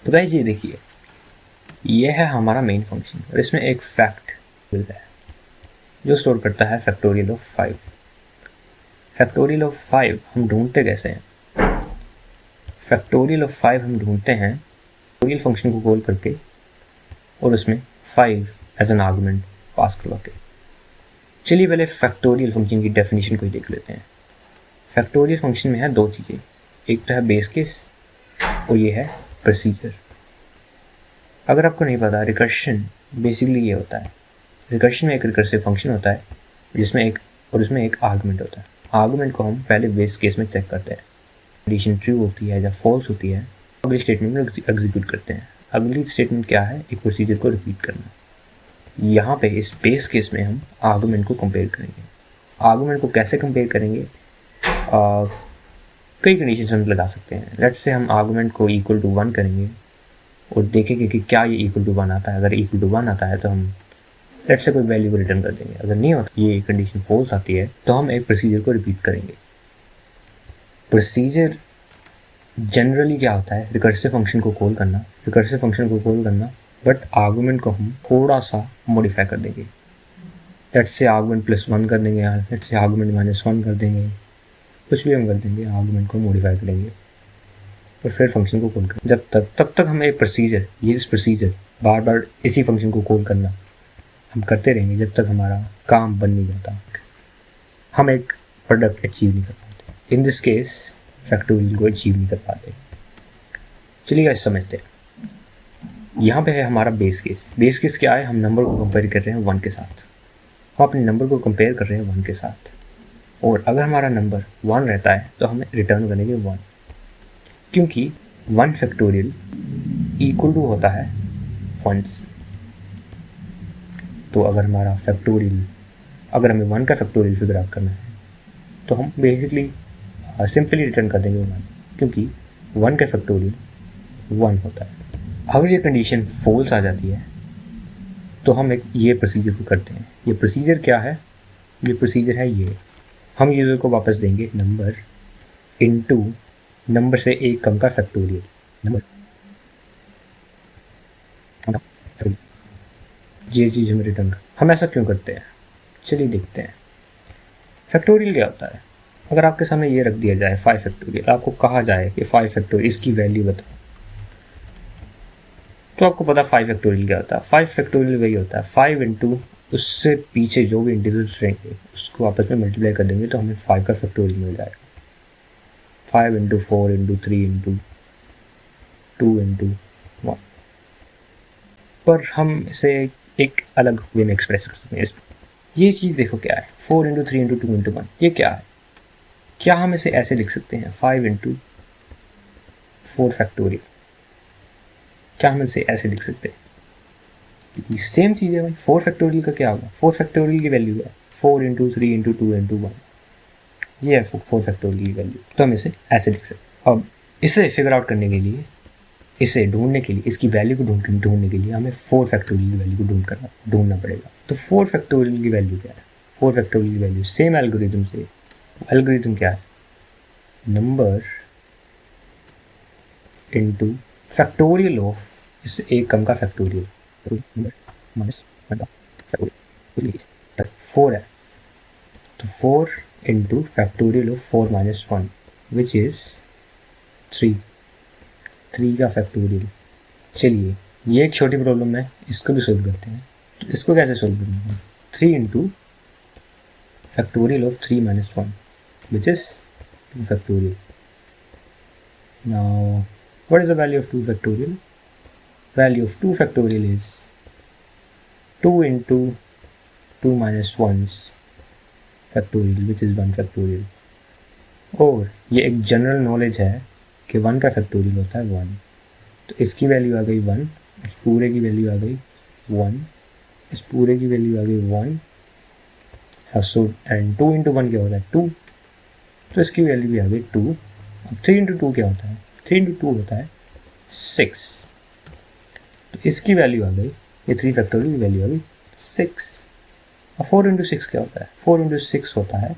तो गाइस ये देखिए, ये है हमारा मेन फंक्शन और इसमें एक फैक्ट मिलता है जो स्टोर करता है फैक्टोरियल ऑफ 5। फैक्टोरियल ऑफ 5 हम ढूंढते कैसे हैं? फैक्टोरियल ऑफ 5 हम ढूंढते हैं फैक्टोरियल फंक्शन को कॉल करके और उसमें 5 एज एन आर्गुमेंट पास करवा के। चलिए पहले फैक्टोरियल फंक्शन की डेफिनेशन को ही देख लेते हैं। फैक्टोरियल फंक्शन में है दो चीज़ें, एक तो है बेस केस और ये है प्रोसीजर। अगर आपको नहीं पता, रिकर्शन बेसिकली ये होता है, रिकर्शन में एक रिकर्सिव फंक्शन होता है जिसमें एक आर्गुमेंट होता है। आर्गुमेंट को हम पहले बेस केस में चेक करते हैं, कंडीशन ट्रू होती है या फॉल्स होती है, अगली स्टेटमेंट में एग्जीक्यूट करते हैं। अगली स्टेटमेंट क्या है? एक प्रोसीजर को रिपीट करना। यहाँ पे इस बेस केस में हम आर्गुमेंट को कंपेयर करेंगे। आर्गुमेंट को कैसे कंपेयर करेंगे? कई कंडीशन हम लगा सकते हैं। लेट्स से हम आर्गुमेंट को इक्वल टू 1 करेंगे और देखेंगे कि क्या ये इक्वल टू 1 आता है। अगर इक्वल टू 1 आता है तो हम लेट्स से कोई वैल्यू को रिटर्न कर देंगे। अगर नहीं होता, ये कंडीशन फॉल्स आती है, तो हम एक प्रोसीजर को रिपीट करेंगे। प्रोसीजर जनरली क्या होता है? रिकर्सिव फंक्शन को कॉल करना, बट आर्गुमेंट को हम थोड़ा सा मॉडिफाई कर देंगे। लेट्स से आर्गुमेंट +1 कर देंगे, लेट्स से आर्गुमेंट -1 कर देंगे, कुछ भी हम कर देंगे, आर्गुमेंट को मॉडिफाई करेंगे और फिर फंक्शन को कॉल करें। तब तक हमें प्रोसीजर बार बार इसी फंक्शन को कॉल करना हम करते रहेंगे जब तक हमारा काम बन नहीं जाता, हम एक प्रोडक्ट अचीव नहीं कर पाते। इन दिस केस फैक्टोरियल को अचीव नहीं कर पाते। चलिए गाइस समझते हैं। यहाँ पे है हमारा बेस केस क्या है? हम नंबर को कंपेयर कर रहे हैं 1 के साथ। हम अपने नंबर को कंपेयर कर रहे हैं 1 के साथ, और अगर हमारा नंबर 1 रहता है तो हमें रिटर्न करेंगे 1, क्योंकि 1 फैक्टोरियल इक्वल टू होता है 1। तो अगर हमारा फैक्टोरियल, अगर हमें 1 का फैक्टोरियल फिगर आउट करना है तो हम बेसिकली सिंपली रिटर्न कर देंगे 1, क्योंकि 1 का फैक्टोरियल 1 होता है। अगर ये कंडीशन फॉल्स आ जाती है तो हम एक ये प्रोसीजर को करते हैं। ये प्रोसीजर क्या है? ये प्रोसीजर है ये, हम यूज़र को वापस देंगे नंबर इनटू नंबर से एक कम का फैक्टोरियल नंबर। ये चीज़ हमें रिटर्न कर। हम ऐसा क्यों करते हैं? चलिए देखते हैं। फैक्टोरियल क्या होता है? अगर आपके सामने ये रख दिया जाए 5 फैक्टोरियल, आपको कहा जाए कि 5 फैक्टोरियल इसकी वैल्यू बताओ, तो आपको पता 5 फैक्टोरियल क्या होता है? 5 फैक्टोरियल वही होता है 5 इंटू उससे पीछे जो भी इंटीजर्स रहेंगे उसको आपस में मल्टीप्लाई कर देंगे तो हमें 5 का फैक्टोरियल मिल जाएगा। 5 इंटू 4 इंटू 3 इंटू 2 इंटू 1। पर हम इसे एक अलग वे में एक्सप्रेस कर सकते हैं। ये चीज़ देखो क्या है, 4 इंटू 3 इंटू 2 इंटू 1, ये क्या है? क्या हम इसे ऐसे लिख सकते हैं 5 इंटू 4 फैक्टोरियल? क्या हम इसे ऐसे लिख सकते हैं? सेम चीज़ है भाई। 4 फैक्टोरियल का क्या होगा? 4 फैक्टोरियल की वैल्यू है 4 इंटू 3 इंटू 2 इंटू 1, ये है 4 फैक्टोरियल की वैल्यू। तो हम इसे ऐसे लिख सकते हैं। अब इसे फिगर आउट करने के लिए, इसे ढूंढने के लिए, इसकी वैल्यू को ढूंढने के लिए हमें 4 फैक्टोरियल की वैल्यू को ढूंढना पड़ेगा। तो 4 फैक्टोरियल की वैल्यू क्या है? 4 फैक्टोरियल की वैल्यू सेम एल्गोरिथम से, एल्गोरिथम क्या है? नंबर इंटू फैक्टोरियल ऑफ इससे एक कम का फैक्टोरियल, 4 है तो 4 into factorial of 4 minus 1 which is 3 का फैक्टोरियल। चलिए ये एक छोटी प्रॉब्लम है, इसको भी सोल्व करते हैं। तो इसको कैसे सोल्व करेंगे? 3 into factorial of 3 minus 1 which is 2 factorial. Now what is the value of 2 factorial? Value of 2 factorial is 2 into 2 minus 1's factorial which is 1 factorial। और ये एक जनरल नॉलेज है कि 1 का फैक्टोरियल होता है 1, तो इसकी वैल्यू आ गई 1, इस पूरे की वैल्यू आ गई 1, इस पूरे की वैल्यू आ गई 1, सो एंड 2 इंटू 1 क्या होता है 2, तो इसकी वैल्यू भी आ गई 2। अब 3 इंटू 2 क्या होता है? 3 इंटू 2 होता है 6, तो इसकी वैल्यू आ गई, ये 3 फैक्टोरियल की वैल्यू आ गई 6। और 4 इंटू 6 क्या होता है? 4 इंटू 6 होता है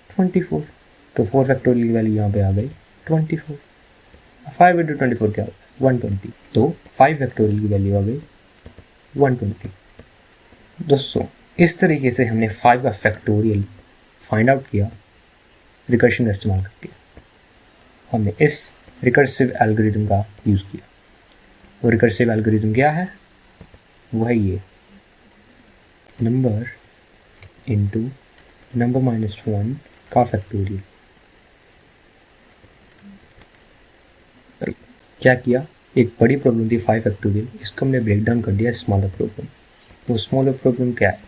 24, तो 4 फैक्टोरियल की वैल्यू यहाँ पे आ गई 24। 5 इंटू 24 क्या होता है 120, तो 5 फैक्टोरियल की वैल्यू आ गई 120। दोस्तों इस तरीके से हमने 5 का फैक्टोरियल फाइंड आउट किया रिकर्शन का इस्तेमाल करके। हमने इस रिकर्सिव एल्गोरिथम का यूज़ किया। वो रिकर्सिव एल्गोरिथम क्या है, वो है ये नंबर इंटू नंबर -1 का फैक्टोरियल। क्या किया, एक बड़ी प्रॉब्लम थी 5 फैक्टोरियल, इसको हमने ब्रेक डाउन कर दिया स्मॉलर प्रॉब्लम। वो स्मॉलर प्रॉब्लम क्या है,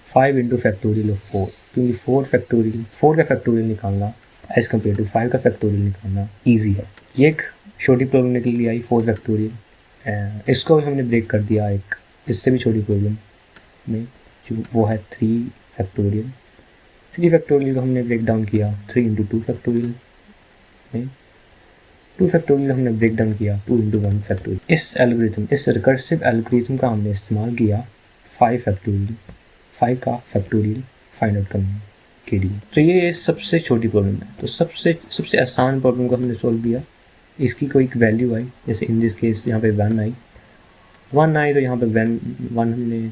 5 इंटू फैक्टोरियल ऑफ 4, क्योंकि 4 का फैक्टोरियल निकालना एज़ कम्पेयर टू 5 का फैक्टोरियल निकालना ईजी है। ये एक छोटी प्रॉब्लम निकल आई 4 फैक्टोरियल। इसको भी हमने ब्रेक कर दिया एक इससे भी छोटी प्रॉब्लम में, जो वो है 3 फैक्टोरियल। 3 फैक्टोरियल को हमने ब्रेक डाउन किया 3 इंटू 2 फैक्टोरियल में। 2 फैक्टोरियल हमने ब्रेक डाउन किया 2 इंटू 1 फैक्टोरियल। इस एल्गोरिथम, इस रिकर्सिव एल्गोरिथम का हमने इस्तेमाल किया 5 फैक्टोरियल, 5 का फैक्टोरियल फाइंड आउट करने के लिए। तो ये सबसे छोटी प्रॉब्लम है। तो सबसे आसान प्रॉब्लम को हमने सॉल्व किया। इसकी कोई वैल्यू आई, जैसे इन दिस केस यहाँ पे 1 आई, तो यहाँ पे 1 हमने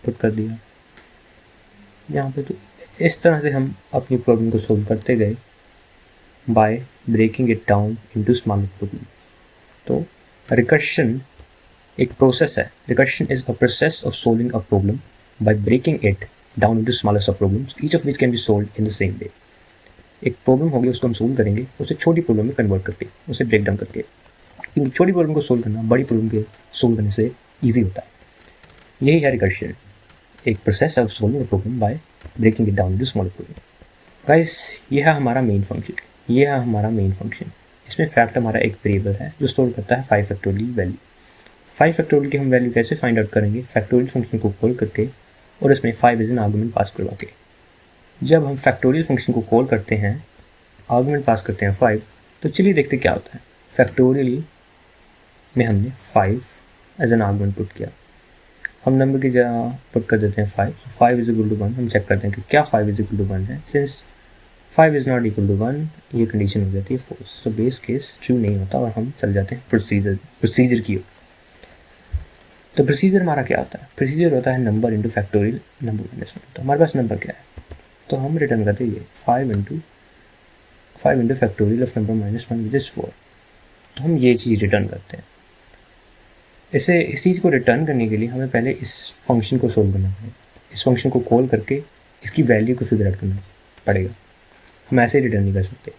पुट कर दिया यहाँ पे। तो इस तरह से हम अपनी प्रॉब्लम को सॉल्व करते गए by breaking it down into smaller problem. तो रिकर्शन एक प्रोसेस है। Recursion is a process of solving a problem by breaking it down into smaller sub problems, each of which can be solved in the same way. एक problem होगी, उसको हम solve करेंगे, उसे छोटी प्रॉब्लम में कन्वर्ट करके, उसे ब्रेक डाउन करके, क्योंकि छोटी प्रॉब्लम को सोल्व करना बड़ी प्रॉब्लम के सोल्व करने से ईजी होता है। यही है रिकर्शन, एक process of solving a problem by breaking it down into smaller problem. Guys, ये है हमारा मेन फंक्शन। इसमें फैक्ट हमारा एक वेरिएबल है जो स्टोर करता है 5 फैक्टोरियल वैल्यू। 5 फैक्टोरियल की हम वैल्यू कैसे फाइंड आउट करेंगे, फैक्टोरियल फंक्शन को कॉल करके और इसमें 5 एज एन आर्गुमेंट पास करवा के। जब हम फैक्टोरियल फंक्शन को कॉल करते हैं, आर्गुमेंट पास करते हैं 5, तो चलिए देखते क्या होता है। फैक्टोरियल में हमने 5 एज एन आर्गुमेंट पुट किया, हम नंबर की जगह पुट कर देते हैं 5। 5 इज इक्वल टू 1, हम चेक करते हैं कि क्या 5 इज इक्वल टू 1 है। Since 5 is not equal to 1, ये कंडीशन हो जाती है फॉल्स, तो बेस केस ट्रू नहीं होता और हम चल जाते हैं प्रोसीजर की ओर। तो प्रोसीजर हमारा क्या होता है, प्रोसीजर होता है नंबर इंटू फैक्टोरियल नंबर -1। तो हमारे पास नंबर क्या है, तो हम रिटर्न करते हैं ये 5 into factorial of number -1 which is 4। तो हम ये चीज़ रिटर्न करते हैं। इस चीज़ को रिटर्न करने के लिए हमें पहले इस फंक्शन को सोल्व करना पड़ेगा। इस फंक्शन को कॉल करके इसकी वैल्यू को फिगर आउट करना पड़ेगा, हम ऐसे रिटर्न नहीं कर सकते।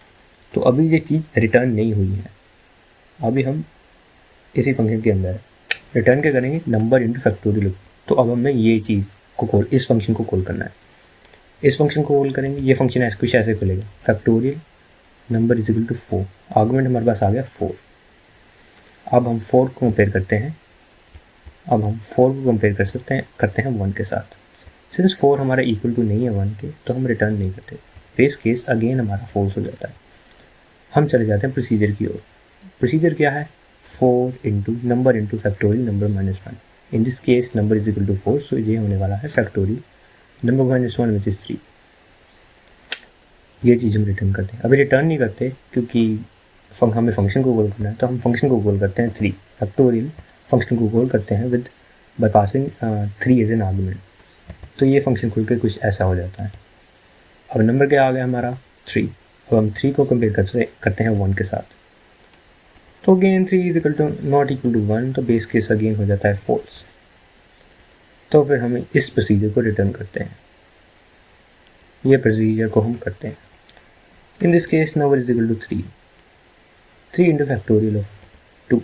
तो अभी ये चीज़ रिटर्न नहीं हुई है, अभी हम इसी फंक्शन के अंदर रिटर्न क्या करेंगे, नंबर इंटू फैक्टोरियल। तो अब हमें ये चीज़ को इस फंक्शन को कॉल करना है। इस फंक्शन को कॉल करेंगे, ये फंक्शन ऐसे कुछ ऐसे खुलेगा, factorial number is equal to 4, argument हमारे पास आ गया 4। अब हम 4 को कंपेयर करते हैं, करते हैं 1 के साथ। सिंस 4 हमारा इक्वल टू नहीं है 1 के, तो हम रिटर्न नहीं करते। बेस केस अगेन हमारा फॉल्स हो जाता है। हम चले जाते हैं प्रोसीजर की ओर। प्रोसीजर क्या है, 4 into number into factorial number -1। In this case number is equal to 4, so ये होने वाला है फैक्टोरियल नंबर -1 विच इज़ 3। ये चीज़ हम रिटर्न करते हैं। अभी रिटर्न नहीं करते क्योंकि हमें फंक्शन को कॉल करना है, तो हम फंक्शन को कॉल करते हैं 3 फैक्टोरियल फंक्शन को कॉल करते हैं with by passing 3 as an argument. तो ये फंक्शन खुल के कुछ ऐसा हो जाता है। अब नंबर क्या आ गया हमारा 3। अब हम 3 को कंपेयर करते हैं 1 के साथ, तो again 3 is equal to not equal to 1, तो बेस केस अगेन हो जाता है फॉल्स। तो फिर हम इस प्रोसीजर को रिटर्न करते हैं, ये प्रोसीजर को हम करते हैं। In this case number is equal to 3 into factorial of 2।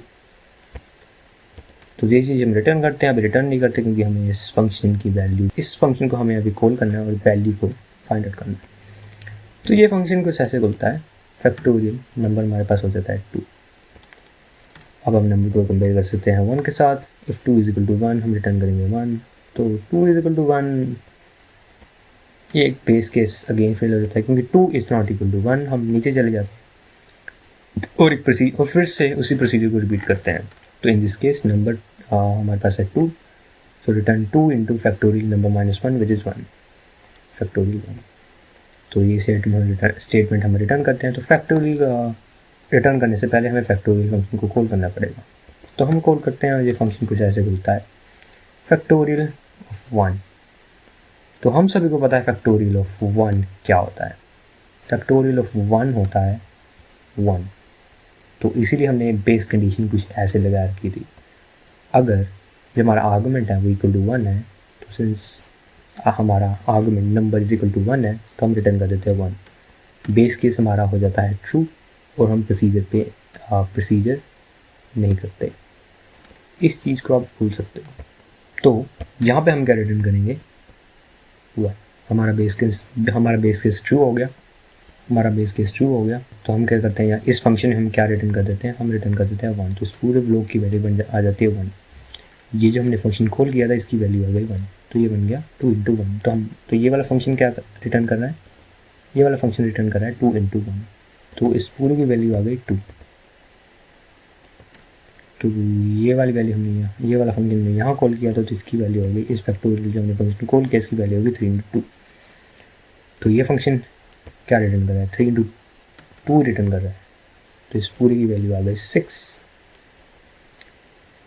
तो ये चीज़ हम रिटर्न करते हैं। अभी रिटर्न नहीं करते क्योंकि हमें इस फंक्शन की वैल्यू, इस फंक्शन को हमें अभी कॉल करना है और वैल्यू को फाइंड आउट करना है। तो ये फंक्शन कुछ ऐसे खुलता है, फैक्टोरियल नंबर हमारे पास हो जाता है 2। अब हम नंबर को कंपेयर कर सकते हैं 1 के साथ। इफ़ 2 इज इक्वल टू 1, हम रिटर्न करेंगे 1। तो 2 इज इक्वल टू 1, ये एक बेस केस अगेन फेल हो जाता है क्योंकि 2 इज़ नॉट इक्वल टू 1, हम नीचे चले जाते हैं और फिर से उसी प्रोसीजर को रिपीट करते हैं। तो इन दिस केस नंबर हमारे पास है 2, तो return 2 into factorial number -1 which is 1 factorial 1। तो ये स्टेटमेंट हम रिटर्न करते हैं। तो फैक्टोरियल रिटर्न करने से पहले हमें फैक्टोरियल फंक्शन को कॉल करना पड़ेगा। तो हम कॉल करते हैं, ये फंक्शन कुछ ऐसे खुलता है, फैक्टोरियल ऑफ 1। तो हम सभी को पता है फैक्टोरियल ऑफ 1 क्या होता है। फैक्टोरियल ऑफ 1 होता है 1। तो इसीलिए हमने बेस कंडीशन कुछ ऐसे लगा रखी थी, अगर जो हमारा आर्गूमेंट है वो इक्वल टू 1 है, तो सिंस हमारा argument number is equal to 1 है, तो हम रिटर्न कर देते हैं 1। बेस केस हमारा हो जाता है ट्रू, और हम प्रोसीजर नहीं करते। इस चीज़ को आप भूल सकते हो। तो यहाँ पे हम क्या रिटर्न करेंगे, हुआ हमारा बेस केस ट्रू हो गया। तो हम क्या करते हैं, यहाँ इस फंक्शन में हम क्या रिटर्न कर देते हैं, हम रिटर्न कर देते हैं 1। तो इस पूरे ब्लॉक की वैल्यू आ जाती है 1। ये जो हमने फंक्शन कॉल किया था इसकी वैल्यू आ गई 1, तो ये बन गया 2 × 1। तो ये वाला फंक्शन क्या रिटर्न कर रहा है, ये वाला फंक्शन रिटर्न कर रहा है 2 × 1। तो इस पूरे की वैल्यू आ गई 2। तो ये वाली वैल्यू हमने ये वाला फंक्शन हमने यहाँ कॉल किया था, तो इसकी वैल्यू हो गई, इस फैक्टोरियल जो हमने फंक्शन कॉल किया इसकी वैल्यू होगी 3 × 2। तो ये फंक्शन क्या रिटर्न कर रहा है, 3 × 2 रिटर्न कर रहा है। तो इस पूरी की वैल्यू आ गई 6।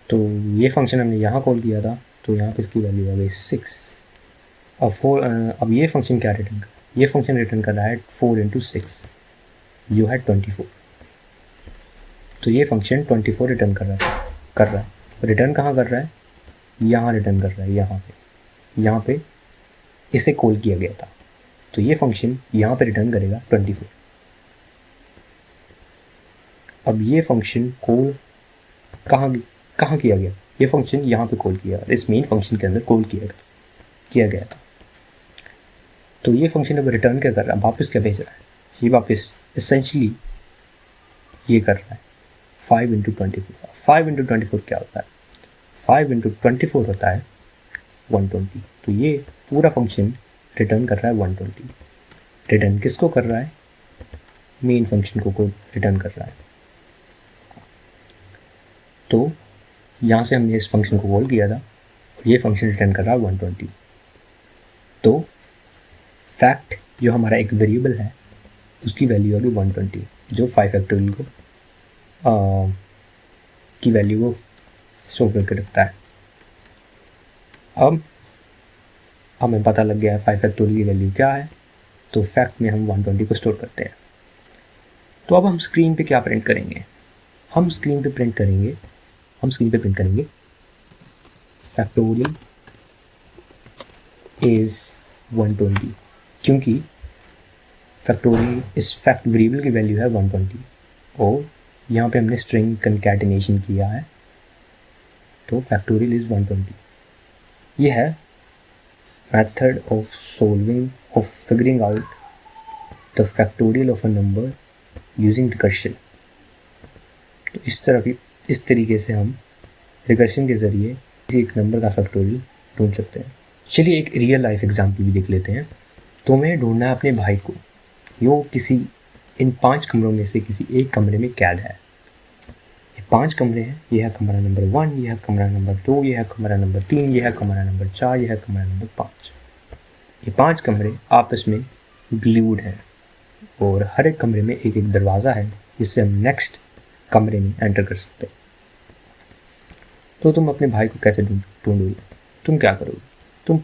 तो ये फंक्शन हमने यहाँ कॉल किया था, तो यहाँ पे इसकी वैल्यू आ गई 6। अब ये फंक्शन क्या रिटर्न कर, ये फंक्शन रिटर्न कर रहा है 4 × 6 जो है 24। तो ये फंक्शन 24 रिटर्न कर रहा है। रिटर्न कहाँ कर रहा है, यहाँ रिटर्न कर रहा है, यहाँ पे इसे कॉल किया गया था, तो ये फंक्शन यहाँ पे रिटर्न करेगा 24। अब ये फंक्शन कॉल कहाँ किया गया, ये फंक्शन यहाँ पे कॉल किया, इस मेन फंक्शन के अंदर कॉल किया गया था। तो ये फंक्शन अब रिटर्न क्या कर रहा है, वापस क्या भेज रहा है, ये वापस एसेंशली ये कर रहा है 5 × 24। 5 × 24 क्या होता है, 5 × 24 होता है 120। तो ये पूरा फंक्शन रिटर्न कर रहा है 120। रिटर्न किसको कर रहा है, मेन फंक्शन को रिटर्न कर रहा है। तो यहाँ से हमने इस फंक्शन को कॉल किया था और ये फंक्शन रिटर्न कर रहा है 120। तो फैक्ट जो हमारा एक वेरिएबल है उसकी वैल्यू होगी 120, जो 5 फैक्टोरियल को की वैल्यू को स्टोर करके रखता है। अब हमें पता लग गया है 5 फैक्टोरियल की वैल्यू क्या है, तो फैक्ट में हम 120 को स्टोर करते हैं। तो अब हम स्क्रीन पे क्या प्रिंट करेंगे, हम स्क्रीन पे प्रिंट करेंगे फैक्टोरियल इज़ 120, क्योंकि फैक्टोरियल इस फैक्ट वेरिएबल की वैल्यू है 120 और यहाँ पे हमने स्ट्रिंग कंकैटिनेशन किया है, तो फैक्टोरियल इज़ 120। ये है method of figuring out the factorial of a number using recursion. तो इस तरीके से हम रिकर्शन के ज़रिए किसी एक नंबर का फैक्टोरियल ढूंढ सकते हैं। चलिए एक रियल लाइफ एग्जांपल भी देख लेते हैं। तो हमें ढूंढना है अपने भाई को, यो किसी इन 5 कमरों में से किसी एक कमरे में कैद है। ये 5 कमरे हैं, ये है कमरा नंबर 1, ये है कमरा नंबर 2, ये है कमरा नंबर 3, ये है कमरा नंबर 4, ये है कमरा नंबर 5। ये 5 कमरे आपस में ग्लूड हैं और हर एक कमरे में एक एक दरवाज़ा है जिससे हम नेक्स्ट कमरे में एंटर कर सकते हैं। तो तुम अपने भाई को कैसे ढूंढोगे, तुम क्या करोगे, तुम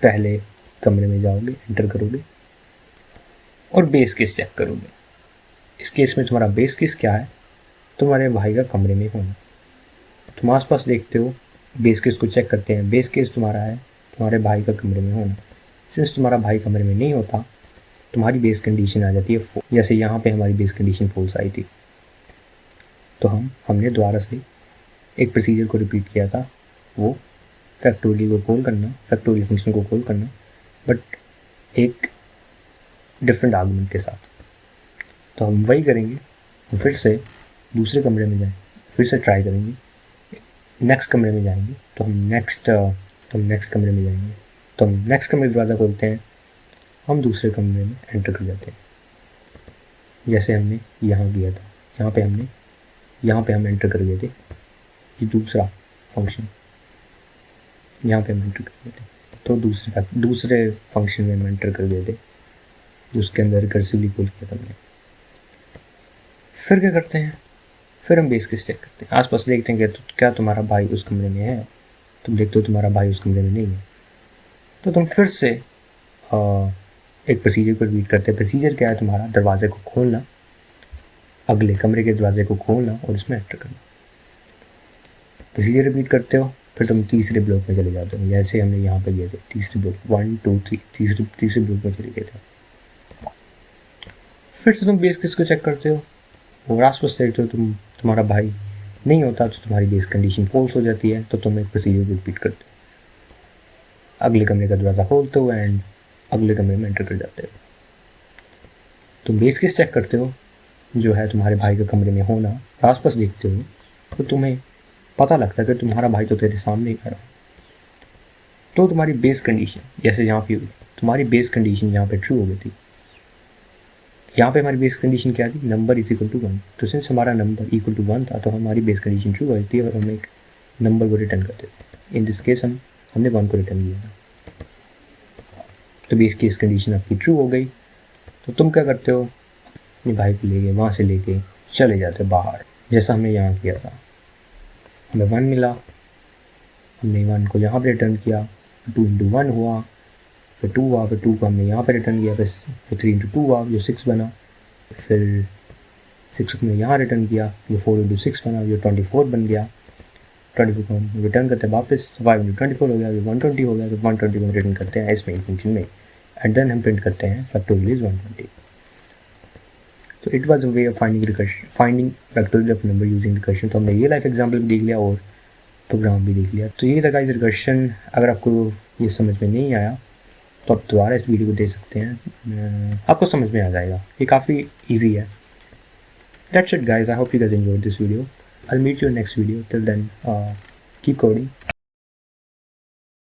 पहले कमरे में जाओगे, एंटर करोगे और बेस केस चेक करोगे। इस केस में तुम्हारा बेस केस क्या है, तुम्हारे भाई का कमरे में होना। तुम आसपास देखते हो, बेस केस को चेक करते हैं, बेस केस तुम्हारा है तुम्हारे भाई का कमरे में होना। सिंस तुम्हारा भाई कमरे में नहीं होता, तुम्हारी बेस कंडीशन आ जाती है 4, जैसे यहाँ पे हमारी बेस कंडीशन फॉल्स आई थी। तो हमने दोबारा से एक प्रोसीजर को रिपीट किया था, वो फैक्टोरियल को कॉल करना, फैक्टोरियल फंक्शन को कॉल करना, बट एक डिफरेंट आर्गुमेंट के साथ। तो हम वही करेंगे, तो फिर से दूसरे कमरे में जाएं, फिर से ट्राई करेंगे, नेक्स्ट कमरे में जाएंगे, तो हम नेक्स्ट कमरे में जाएंगे, तो हम नेक्स्ट कमरे दरवाज़ा खोलते हैं, हम दूसरे कमरे में एंटर कर जाते हैं, जैसे हमने यहाँ किया था। यहाँ पे हम एंटर कर गए थे, ये दूसरा फंक्शन यहाँ पे हम एंटर कर गए थे, तो दूसरे फंक्शन में हम एंटर कर गए थे जिसके अंदर रिकर्सिवली कॉल किया था हमने। फिर क्या करते हैं, फिर हम बेस केस चेक करते हैं, आसपास देखते हैं कि क्या तुम्हारा भाई उस कमरे में है। तुम देखते हो तुम्हारा भाई उस कमरे में नहीं है, तो तुम फिर से एक प्रोसीजर को रिपीट करते हैं। प्रोसीजर क्या है, तुम्हारा दरवाजे को खोलना, अगले कमरे के दरवाजे को खोलना और उसमें एंटर करना। प्रोसीजर रिपीट करते हो, फिर तुम तीसरे ब्लॉक में चले जाते हो, जैसे हमने यहाँ पे गए थे तीसरे ब्लॉक 1 2 3 तीसरे ब्लॉक में चले गए थे। फिर से तुम बेस केस को चेक करते हो और आसपास देखते हो तुम्हारा भाई नहीं होता, तो तुम्हारी बेस कंडीशन फॉल्स हो जाती है, तो तुम एक प्रोसीजर को रिपीट करते हो, अगले कमरे का दरवाज़ा खोलते हो एंड अगले कमरे में एंटर कर जाते हो। तुम बेस केस चेक करते हो, जो है तुम्हारे भाई के कमरे में होना, आसपास देखते हो तो तुम्हें पता लगता है कि तुम्हारा भाई तो तेरे सामने ही खड़ा है। तो तुम्हारी बेस कंडीशन जैसे यहाँ पे हुई, तुम्हारी बेस कंडीशन यहाँ पे ट्रू हो गई थी। यहाँ पे हमारी बेस कंडीशन क्या थी, नंबर इज इक्वल टू 1। तो सिंस हमारा नंबर इक्वल टू 1 था, तो हमारी बेस कंडीशन ट्रू हो जाती है और हम एक नंबर को रिटर्न करते थे। इन दिस केस हमने 1 को रिटर्न किया था, तो बेस केस कंडीशन आपकी ट्रू हो गई। तो तुम क्या करते हो, अपने भाई को लेके वहाँ से लेके चले जाते बाहर, जैसा हमने यहाँ किया था। हमें 1 मिला, हमने 1 को यहाँ पे रिटर्न किया, 2 इंटू 1 हुआ, फिर 2 हुआ, फिर 2 को हमने यहाँ पे रिटर्न किया, फिर 3 इंटू 2 हुआ जो 6 बना, फिर 6 को हमने यहाँ रिटर्न किया, जो 4 इंटू 6 बना जो 24 बन गया। 24 को हम रिटर्न करते हैं वापस, 5 इंटू 24 हो गया, जो 120 हो गया, तो 120 को हम रिटर्न करते हैं इस मेन फंक्शन में, एंड देन हम प्रिंट करते हैं फैक्टोरियल इज 120। तो it was a way of finding factorial of number using recursion. तो हमने ये लाइफ एग्जाम्पल भी देख लिया और प्रोग्राम भी देख लिया। तो ये था गाइस रिकर्शन। अगर आपको ये समझ में नहीं आया तो आप दोबारा इस वीडियो को देख सकते हैं, आपको समझ में आ जाएगा, ये काफ़ी ईजी है। That's it guys, I hope you guys enjoyed this video. I'll meet you in next video. Till then, keep coding.